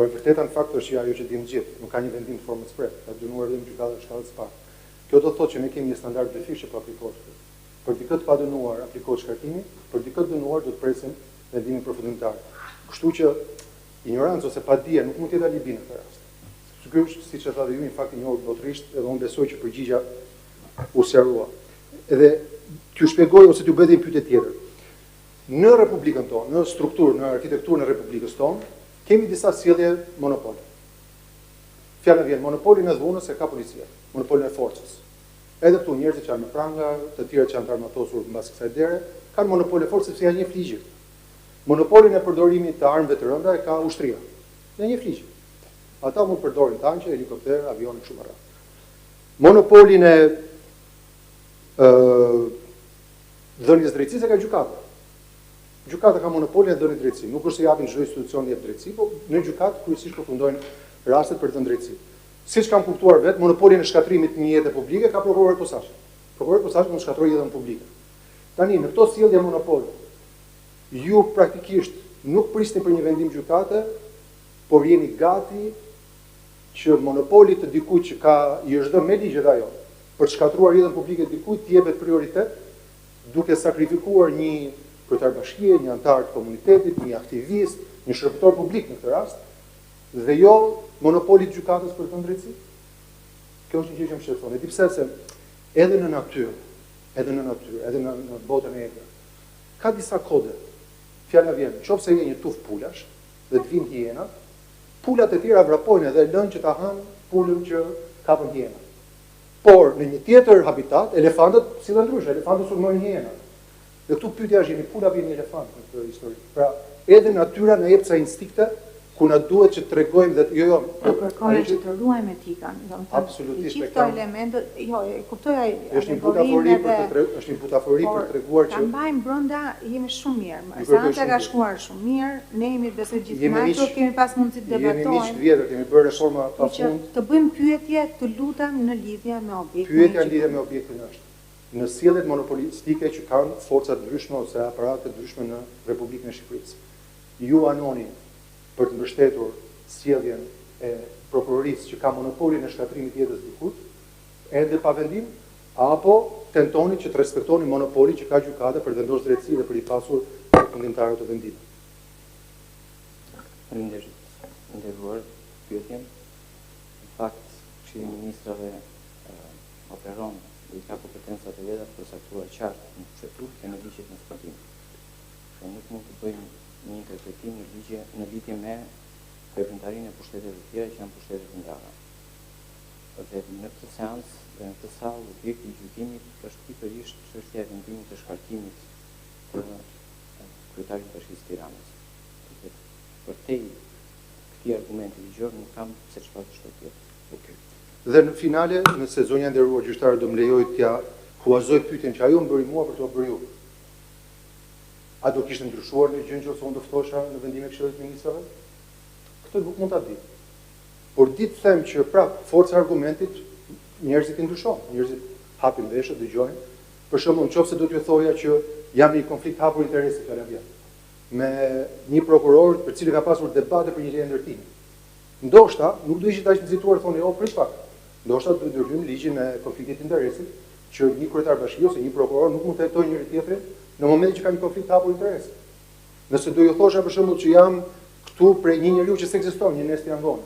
Po e vërteta në fakt është që ajo që dimë gjithë, nuk ka një vendim të formës pret, ka dënuar dhe në gjykatën e shkallës parë. Kjo do të thotë që ne kemi një standard dyfishë për aplikohet. Për dikët pa dënuar aplikohet shkartimi, për dikët dënuar do të presim vendimin përfundimtar. Kështu që ignorancë ose padije nuk mund të jetë alibi në këtë rast. Sigurisht, siç e tha dhe ju, në fakt i njohur botërisht, edhe unë besoj që përgjigja u sqarua. Edhe t'ju shpjegoj ose t'ju bëj një pyetje tjetër. Në Republikën tonë, në strukturë, në arkitekturën e Republikës tonë, kemi disa sjellje monopol. Fjala vjen monopolin e dhunës e ka policia, monopolin e forcës. Edhe këtu njerëzit që janë në pranga, të tjerë që janë të armatosur mbas kësaj dere, kanë monopol e forcës sepse janë një ligji. Monopolin e përdorimit të armëve të rënda e ka ushtria. Janë një ligji. Ata mund të përdorin tanqe, helikopter, avion kështu me radhë. Monopolin e dhënies drejtësisë ka gjykata. Gjykata ka monopolin e dhënies drejtësisë. Nuk është se japin çdo institucion jep drejtësi, por në gjykatë kryesisht përfundojnë rastet për të dhënë drejtësi. Siç kam kuptuar vetë, monopolin e shkatrimit në jetë publike ka prokurori posaçëm. Prokurori posaçëm mund të shkatërrojë jetën publike. Tani në këto sjellje monopol, ju praktikisht nuk prisni për një vendim gjykate, por jeni gati që monopoli të dikujt që i është dhënë me ligjet ajo për të shkatruar jetën publike dikujt të jepet prioritet, duke sakrifikuar një kryetar bashkie, një antar të komunitetit, një aktivist, një shërbëtor publik në këtë rast, dhe jo monopoli të gjykatës për të drejtësi. Kjo është një gjë që më shqetëson. E di pse se edhe në natyrë, edhe në botën e egër, ka disa kode. Fjala vjen, nëse je një tuf pulash dhe të vinë hiena, pulat e tjera vrapojnë edhe lënë që ta hanë pulën që kapën hiena. Por në një tjetër habitat, elefantët sillen ndryshe, elefantët sulmojnë hiena. Dhe këtu pyetja është, jeni pula apo jeni elefant në këtë histori. Pra, edhe natyra na jep ca instinkte ku na duhet që të tregojmë dhe jo. Po kërkojmë që të ruajmë etikën, domethënë. Absolutisht. Gjithë këto elemente, jo, e kuptoj ai. Është një butafori për treguar që ta mbajmë brenda jemi shumë mirë. Seanca ka shkuar shumë mirë, ne jemi besoj gjithë kemi pas mundësi të debatojmë. Jemi miq vjetër, kemi bërë reforma pafund. Të bëjmë pyetje, të lutem në lidhje me objektin. Pyetja në lidhje me objektin është në sjelljet monopolistike që kanë forca të ndryshme ose aparate të ndryshme në Republikën e Shqipërisë. Ju anoni për të mbështetur sjelljen e prokurorisë që ka monopolin e shkatrimit të jetës dikujt, edhe pa vendim, apo tentoni që të respektoni monopolin që ka gjykata për të vendosur drejtësi dhe për i pasur përfundimtarë të vendimit. Nderuar pyetjen. Në fakt, Këshilli i Ministrave operon dhe ka kompetencat e veta për saktuar qartë në kushtetues dhe në ligjet në zbatim. Pra nuk mund të bëjmë një interpretim në lidhje me veprimtarinë e pushtetet të tjera që janë pushtetet vendare. Dhe në këtë seancë dhe në këtë sallë objekti i gjykimit është pikërisht çështja e vendimit të shkartimit të kryetarit të Bashkisë Tiranës. Për te këtij argumenti ligjor nuk kam se çfarë të shtoj. Okej. Dhe në finale, nëse zonja nderuar gjyqtare do më lejoj t'ja huazoj pyetjen që ajo më bëri mua për të bërë ju. A do kishte ndryshuar në gjë nëse unë do ftosha në vendimin e Këshillit të Ministrave? Këtë nuk mund ta di. Por ditë them që prap forca e argumentit njerëzit i ndryshojnë, njerëzit hapin veshët, dëgjojnë. Për shembull, nëse do t'ju thoja që jam në një konflikt hapur interesi fjala vjen me një prokuror për cilin ka pasur debate për një leje ndërtimi. Ndoshta nuk do ishit aq nxituar thonë jo prit pak. Ndoshta do të ndërhyjmë ligjin me konfliktin e interesit që një kryetar bashkie ose një prokuror nuk mund të hetojë njëri tjetrin në momentin që ka një konflikt hapur interesi. Nëse do ju thosha për shembull që jam këtu për një njeriu që s'ekziston, një Nesti Angon.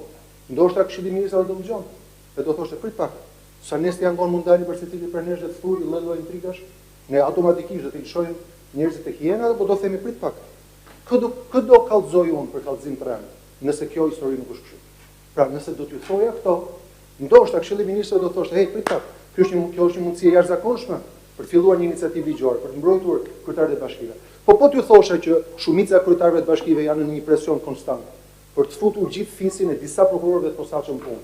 Ndoshta Këshilli i Ministrave do të dëgjon. Dhe do thoshte prit pak. Sa Nesti Angon mund dalë për secili për nesh dhe të thurë lloj intrigash, ne automatikisht do të lëshojmë njerëzit tek hiena apo do themi prit pak. Kë do kallëzoj unë për kallëzim të rënd, nëse kjo histori nuk është kështu. Pra, nëse do t'ju thoja këto, ndoshta Këshilli i Ministrave do thoshte, hey, prit pak. Kjo është një mundësi e jashtëzakonshme për të filluar një iniciativë ligjore, për të mbrojtur kryetarët e bashkive. Po t'ju thosha që shumica e kryetarëve të bashkive janë në një presion konstant për të futur gjithë fisin e disa prokurorëve të posaçëm punë.